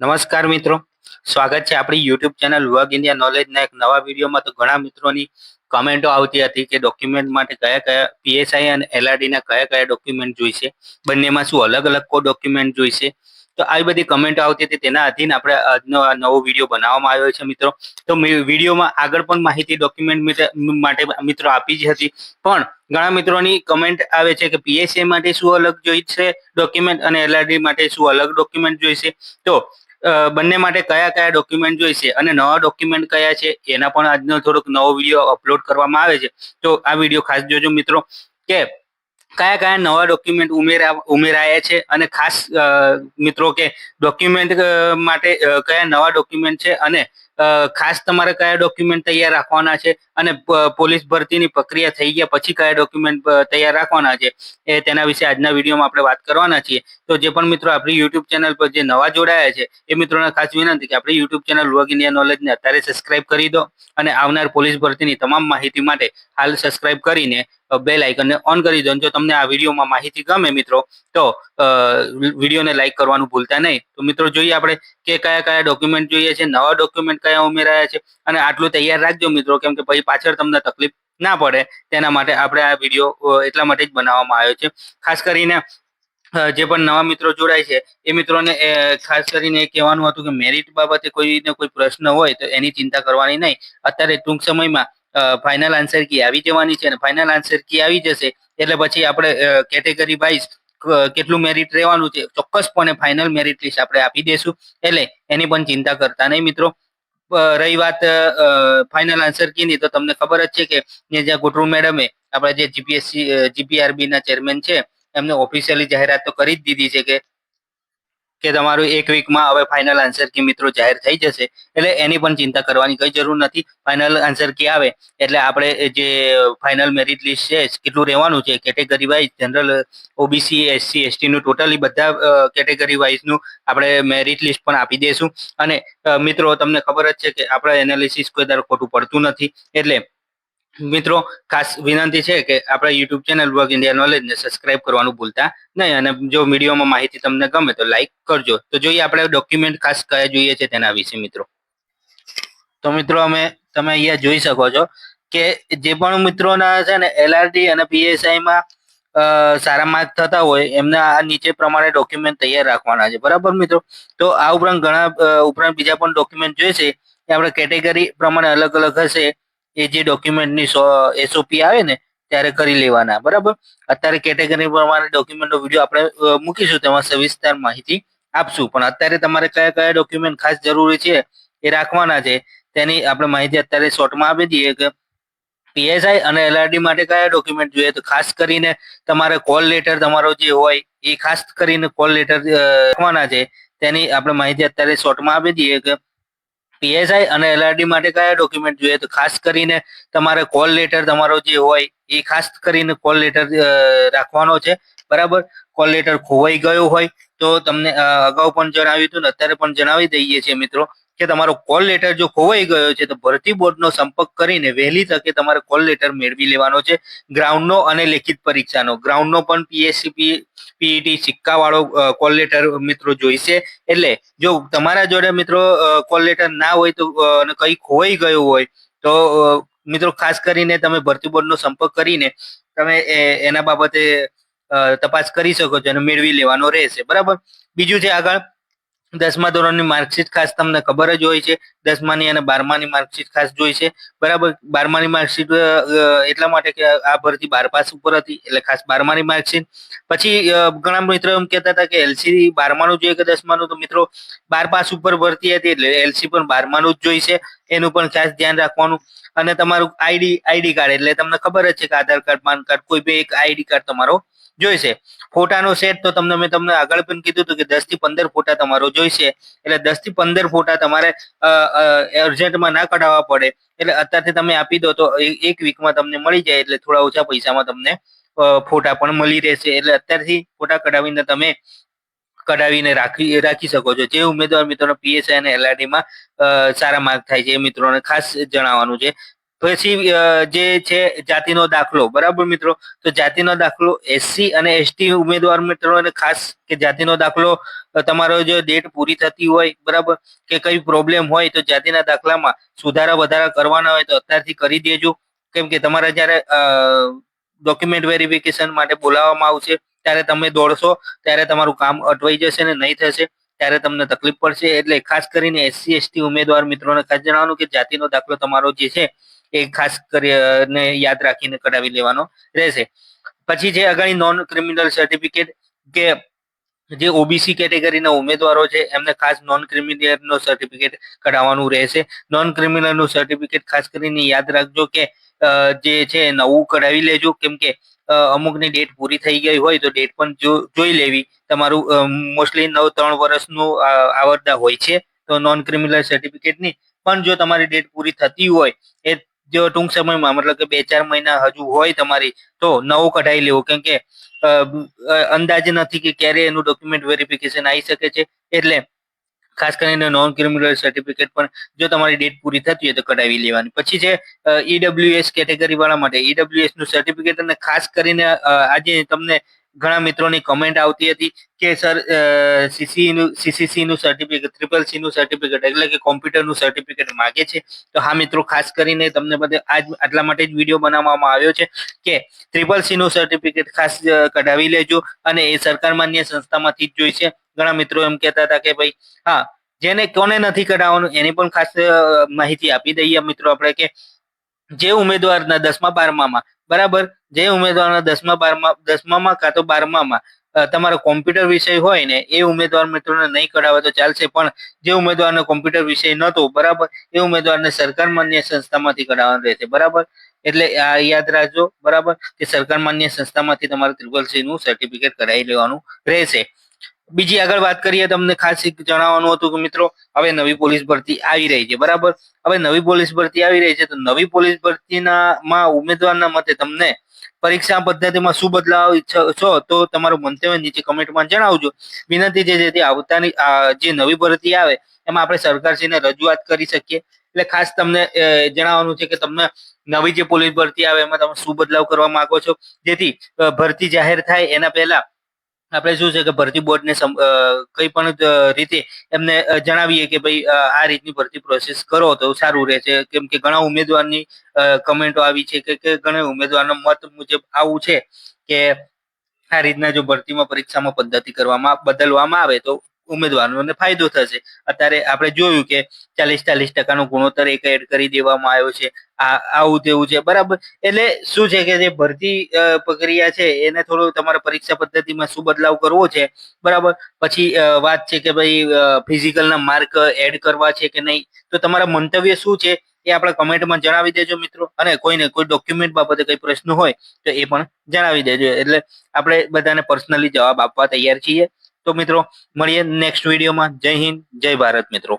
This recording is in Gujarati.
નમસ્કાર મિત્રો, સ્વાગત છે આપણી યુટ્યુબ ચેનલ વર્ક ઇન્ડિયા નોલેજના એક નવા વિડીયોમાં. તો ઘણા મિત્રોની કમેન્ટો આવતી હતી કે ડોક્યુમેન્ટ માટે કયા કયા પીએસઆઈ અને એલઆરડી ના કયા કયા ડોક્યુમેન્ટ જોઈશે, બંનેમાં શું અલગ અલગ કો ડોક્યુમેન્ટ જોઈશે. તો આવી બધી કમેન્ટો આવતી હતી, તેના અધીન આપણે આજનો આ નવો વિડીયો બનાવવામાં આવ્યો છે મિત્રો. તો વિડીયોમાં આગળ પણ માહિતી ડોક્યુમેન્ટ માટે મિત્રો આપી જ હતી, પણ ઘણા મિત્રોની કમેન્ટ આવે છે કે પીએસઆઈ માટે શું અલગ જોઈશે ડોક્યુમેન્ટ અને એલઆરડી માટે શું અલગ ડોક્યુમેન્ટ જોઈશે. તો બંને માટે કયા કયા ડોક્યુમેન્ટ જોઈશે અને નવા ડોક્યુમેન્ટ કયા છે એના પણ આજનો થોડોક નવો વિડીયો અપલોડ કરવામાં આવે છે. તો આ વિડીયો ખાસ જોજો મિત્રો, કે કયા કયા નવા ડોક્યુમેન્ટ ઉમેરાયા છે અને ખાસ મિત્રો કે ડોક્યુમેન્ટ માટે કયા નવા ડોક્યુમેન્ટ છે અને ખાસ તમારે કયા ડોક્યુમેન્ટ તૈયાર રાખવાના છે અને પોલીસ ભરતીની પ્રક્રિયા થઈ ગયા પછી કયા ડોક્યુમેન્ટ તૈયાર રાખવાના છે એ તેના વિશે આજના વિડીયોમાં આપણે વાત કરવાના છીએ. તો જે પણ મિત્રો આપણી યુટ્યુબ ચેનલ પર જે નવા જોડાયા છે એ મિત્રોને ખાસ વિનંતી કે આપણી યુટ્યુબ ચેનલ વર્ક ઇન્ડિયા નોલેજને અત્યારે સબસ્ક્રાઇબ કરી દો અને આવનાર પોલીસ ભરતીની તમામ માહિતી માટે હાલ સબસ્ક્રાઇબ કરીને બેલ આઇકનને ઓન કરી દો. જો તમને આ વિડીયોમાં માહિતી ગમે મિત્રો તો વિડીયોને લાઈક કરવાનું ભૂલતા નહીં. તો મિત્રો જોઈએ આપણે કે કયા કયા ડોક્યુમેન્ટ જોઈએ છે, નવા ડોક્યુમેન્ટ કયા ઉમેરાયા છે, અને આટલું તૈયાર રાખજો મિત્રો, કેમ કે પછી પાછળ તમને તકલીફ ના પડે તેના માટે આપણે આ વિડીયો એટલા માટે જ બનાવવામાં આવ્યો છે. ખાસ કરીને જે પણ નવા મિત્રો જોડાય છે એ મિત્રોને ખાસ કરીને એ કહેવાનું હતું કે મેરિટ બાબતે કોઈને કોઈ પ્રશ્ન હોય તો એની ચિંતા કરવાની નહીં. અત્યારે ટૂંક સમયમાં ફાઇનલ આન્સર કી આવી જવાની છે, અને ફાઇનલ આન્સર કી આવી જશે એટલે પછી આપણે કેટેગરી વાઇઝ કેટલું મેરિટ રહેવાનું છે ચોક્કસપણે ફાઇનલ મેરિટ લિસ્ટ આપણે આપી દેશું, એટલે એની પણ ચિંતા કરતા નહીં મિત્રો. રહી વાત ફાઇનલ આન્સર કીની, તો તમને ખબર જ છે કે જ્યાં ગુટરુ મેડમે આપણે જે જીપીઆરબી ના ચેરમેન છે એમને ઓફિશિયલી જાહેરાત તો કરી જ દીધી છે કે તમારું એક વીકમાં હવે ફાઇનલ આન્સર કી મિત્રો જાહેર થઈ જશે, એટલે એની પણ ચિંતા કરવાની કઈ જરૂર નથી. ફાઇનલ આન્સર કી આવે એટલે આપણે જે ફાઇનલ મેરિટ લિસ્ટ છે કેટલું રહેવાનું છે category wise, general, OBC, SC, ST નું ટોટલી બધા કેટેગરી વાઇઝ નું આપણે મેરિટ લિસ્ટ પણ આપી દેશું. અને મિત્રો તમને ખબર જ છે કે આપણે એનાલિસિસ કોઈ દર ખોટું પડતું નથી, એટલે મિત્રો ખાસ વિનંતી છે કે આપણા યુટ્યુબ ચેનલ વર્ક ઇન્ડિયા નોલેજને સબસ્ક્રાઇબ કરવાનું ભૂલતા નહીં, અને જો વિડીયોમાં માહિતી તમને ગમે તો લાઈક કરજો. તો જોઈએ આપણે ડોક્યુમેન્ટ ખાસ કયા જોઈએ છે તેના વિશે મિત્રો. તો મિત્રો તમે અહીંયા જોઈ શકો છો કે જે પણ મિત્રોના છે ને એલઆરડી અને પીએસઆઈમાં સારા માર્ક થતા હોય એમને આ નીચે પ્રમાણે ડોક્યુમેન્ટ તૈયાર રાખવાના છે, બરાબર મિત્રો. તો આ ઉપરાંત ઉપરાંત બીજા પણ ડોક્યુમેન્ટ જોઈશે એ આપણે કેટેગરી પ્રમાણે અલગ અલગ હશે, એ જે ડોક્યુમેન્ટની એસઓપી આવે ને ત્યારે કરી લેવાના, બરાબર. અત્યારે કેટેગરી પ્રમાણે ડોક્યુમેન્ટનો વિડીયો આપણે મૂકીશું, તેમાં સવિસ્તાર માહિતી આપશું. પણ અત્યારે તમારે કયા કયા ડોક્યુમેન્ટ ખાસ જરૂરી છે એ રાખવાના છે તેની આપણે માહિતી અત્યારે શોર્ટમાં આપી દઈએ કે પીએસઆઈ અને એલઆરડી માટે કયા ડોક્યુમેન્ટ જોઈએ. તો ખાસ કરીને તમારે કોલ લેટર તમારો જે હોય એ ખાસ કરીને કોલ લેટર રાખવાના છે, તેની આપણે માહિતી અત્યારે શોર્ટમાં આપી દઈએ કે પીએસઆઈ અને એલઆરડી માટે કયા ડોક્યુમેન્ટ જોઈએ. તો ખાસ કરીને તમારે કોલ લેટર તમારો જે હોય એ ખાસ કરીને કોલ લેટર રાખવાનો છે, બરાબર. કોલ લેટર ખોવાઈ ગયો હોય તો તમને અગાઉ પણ જણાવ્યું હતું ને અત્યારે પણ જણાવી દઈએ છીએ મિત્રો કે તમારો કોલ લેટર જો ખોવાઈ ગયો છે તો ભરતી બોર્ડનો સંપર્ક કરીને વહેલી તકે તમારે કોલ લેટર મેળવી લેવાનો છે. ગ્રાઉન્ડનો અને લેખિત પરીક્ષાનો, ગ્રાઉન્ડનો પણ પીએસસીપી પીઈટી સિક્કા વાળો કોલ લેટર મિત્રો જોઈશે. એટલે જો તમારા જોડે મિત્રો કોલ લેટર ના હોય તો અને કઈ ખોવાઈ ગયું હોય તો મિત્રો ખાસ કરીને તમે ભરતી બોર્ડનો સંપર્ક કરીને તમે એના બાબતે તપાસ કરી શકો છો અને મેળવી લેવાનો રહેશે, બરાબર. બીજું છે આગળ 10મા ધોરણની માર્કશીટ ખાસ તમને ખબર જ હોય છે, 10માની અને 12માની માર્કશીટ ખાસ જોઈ છે, બરાબર. 12માની માર્કશીટ એટલા માટે કે આ ભરતી 12 પાસ ઉપર હતી એટલે ખાસ 12માની માર્કશીટ. પછી ઘણા મિત્રો એમ કહેતા હતા કે એલસી 12માનું જોઈએ કે 10માનું, તો મિત્રો 12 પાસ ઉપર ભરતી હતી એટલે એલસી પણ 12માનું જ જોઈશે, એનું પણ ખાસ ધ્યાન રાખવાનું. અને તમારું આઈડી કાર્ડ એટલે તમને ખબર જ છે કે આધાર કાર્ડ, પાન કાર્ડ, કોઈ બી એક આઈડી કાર્ડ તમારો જોઈશે. ફોટાનો સેટ તો મેં તમને આગળ પણ કીધું હતું કે 10 થી 15 ફોટા તમારો જોઈશે, એટલે 10 થી 15 ફોટા તમારે અર્જન્ટમાં ના કઢાવવા પડે, એટલે અત્યારથી તમે આપી દો તો એક વીકમાં તમને મળી જાય, એટલે થોડા ઓછા પૈસામાં તમને ફોટા પણ મળી રહેશે. એટલે અત્યારથી ફોટા કઢાવીને રાખી શકો છો. જે ઉમેદવાર મિત્રોને પીએસઆઈ અને એલઆરડીમાં સારા માર્ક થાય છે એ મિત્રોને ખાસ જણાવવાનું છે. પછી જે છે જાતિનો દાખલો, બરાબર મિત્રો. તો જાતિનો દાખલો એસસી અને એસટી ઉમેદવાર મિત્રોને ખાસ કે જાતિનો દાખલો તમારો જો ડેટ પૂરી થતી હોય, બરાબર, કે કઈ પ્રોબ્લેમ હોય તો જાતિના દાખલામાં સુધારા વધારા કરવાના હોય તો અત્યારથી કરી દેજો. કેમ કે તમારે જ્યારે ડોક્યુમેન્ટ વેરિફિકેશન માટે બોલાવવામાં આવશે ત્યારે તમે દોડશો ત્યારે તમારું કામ અટવાઈ જશે ને નહીં થશે ત્યારે તમને તકલીફ પડશે. એટલે ખાસ કરીને એસસી એસટી ઉમેદવાર મિત્રોને ખાસ જણાવવાનું કે જાતિનો દાખલો તમારો જે છે એ ખાસ કરીને યાદ રાખીને કઢાવી લેવાનો રહેશે. પછી છે આગળ નોન ક્રિમિનલ સર્ટિફિકેટ, કે જે ઓબીસી કેટેગરીના ઉમેદવારો છે એમને ખાસ નોન ક્રિમિનલનો સર્ટિફિકેટ કઢાવવાનું રહેશે. નોન ક્રિમિનલનું સર્ટિફિકેટ ખાસ કરીને યાદ રાખજો કે જે છે નવું કઢાવી લેજો. કેમ કે અમુકની ડેટ પૂરી થઈ ગઈ હોય તો ડેટ પણ જોઈ લેવી. તમારું મોસ્ટલી 3 વર્ષનું આવરદા હોય છે, તો નોન ક્રિમિનલ સર્ટિફિકેટની પણ જો તમારી ડેટ પૂરી થતી હોય એ જો ટૂંક સમયમાં, મતલબ કે 2-4 મહિના હજુ હોય તમારી, તો નવું કઢાવી લેવું. કેમ કે અંદાજ નથી કે ક્યારે એનું ડોક્યુમેન્ટ વેરિફિકેશન આવી શકે છે. એટલે ખાસ કરીને નોન ક્રિમિનલ સર્ટિફિકેટ પણ જો તમારી ડેટ પૂરી થતી હોય તો કઢાવી લેવાની. પછી છે ઈડબ્લ્યુએસ કેટેગરી વાળા માટે ઈડબ્લ્યુએસ નું સર્ટિફિકેટ. અને ખાસ કરીને આજે તમને ઘણા મિત્રોની કમેન્ટ આવતી હતી કે સર સીસીસી નું સર્ટિફિકેટ, ટ્રિપલ સી નું સર્ટિફિકેટ એટલે કે કોમ્પ્યુટરનું સર્ટિફિકેટ માગે છે. તો હા મિત્રો, ખાસ કરીને તમને બધે આટલા માટે જ વિડીયો બનાવવામાં આવ્યો છે કે ટ્રિપલ સી નું સર્ટિફિકેટ ખાસ કઢાવી લેજો અને એ સરકાર માન્ય સંસ્થામાંથી જ જોઈશે. ઘણા મિત્રો એમ કહેતા હતા કે ભાઈ હા, જેને કોને નથી કઢાવવાનું એની પણ ખાસ માહિતી આપી દઈએ મિત્રો આપણે કે જે ઉમેદવારના 10મા 12મામાં, બરાબર, જે ઉમેદવારના 10મા 12મા કાં તો 12મામાં તમારો કોમ્પ્યુટર વિષય હોય ને એ ઉમેદવાર મિત્રોને નહીં કઢાવે તો ચાલશે. પણ જે ઉમેદવારનો કોમ્પ્યુટર વિષય નહોતો, બરાબર, એ ઉમેદવારને સરકાર માન્ય સંસ્થામાંથી કઢાવવાનું રહેશે. બરાબર, એટલે આ યાદ રાખજો, બરાબર, કે સરકાર માન્ય સંસ્થામાંથી તમારે ટ્રિપલ સી નું સર્ટિફિકેટ કઢાવી લેવાનું રહેશે. બીજી આગળ વાત કરીએ, તમને ખાસ જણાવવાનું હતું કે મિત્રો હવે નવી પોલીસ ભરતી આવી રહી છે, બરાબર. હવે નવી પોલીસ ભરતી આવી રહી છે તો નવી પોલીસ ભરતીના ઉમેદવારના મતે તમને પરીક્ષા પદ્ધતિમાં શું બદલાવ છો તો તમારું મંતવ્ય નીચે કમેન્ટમાં જણાવજો. વિનંતી છે જેથી આવતાની જે નવી ભરતી આવે એમાં આપણે સરકારશ્રીને રજૂઆત કરી શકીએ. એટલે ખાસ તમને જણાવવાનું છે કે તમને નવી જે પોલીસ ભરતી આવે એમાં તમે શું બદલાવ કરવા માંગો છો, જેથી ભરતી જાહેર થાય એના પહેલા આપણે શું છે કે ભરતી બોર્ડને કઈ પણ રીતે એમને જણાવીએ કે ભાઈ આ રીતની ભરતી પ્રોસેસ કરો તો સારું રહેશે. કેમ કે ઘણા ઉમેદવારની કમેન્ટો આવી છે કે ઘણા ઉમેદવારનો મત મુજબ આવું છે કે આ રીતના જો ભરતીમાં પરીક્ષામાં પદ્ધતિ બદલવામાં આવે તો ઉમેદવારોને ફાયદો થશે. અત્યારે આપણે જોયું કે 40-40% ગુણોત્તર એક એડ કરી દેવામાં આવ્યો છે. આવું તેવું છે, બરાબર. એટલે શું છે કે જે ભરતી પ્રક્રિયા છે એને થોડું તમારે પરીક્ષા પદ્ધતિમાં શું બદલાવ કરવો છે, બરાબર. પછી વાત છે કે ભાઈ ફિઝિકલના માર્ક એડ કરવા છે કે નહીં, તો તમારા મંતવ્ય શું છે એ આપણે કમેન્ટમાં જણાવી દેજો મિત્રો. અને કોઈને કોઈ ડોક્યુમેન્ટ બાબતે કઈ પ્રશ્ન હોય તો એ પણ જણાવી દેજો. એટલે આપણે બધાને પર્સનલી જવાબ આપવા તૈયાર છીએ. તો મિત્રો મળીએ નેક્સ્ટ વિડીયોમાં. જય હિન્દ, જય ભારત મિત્રો.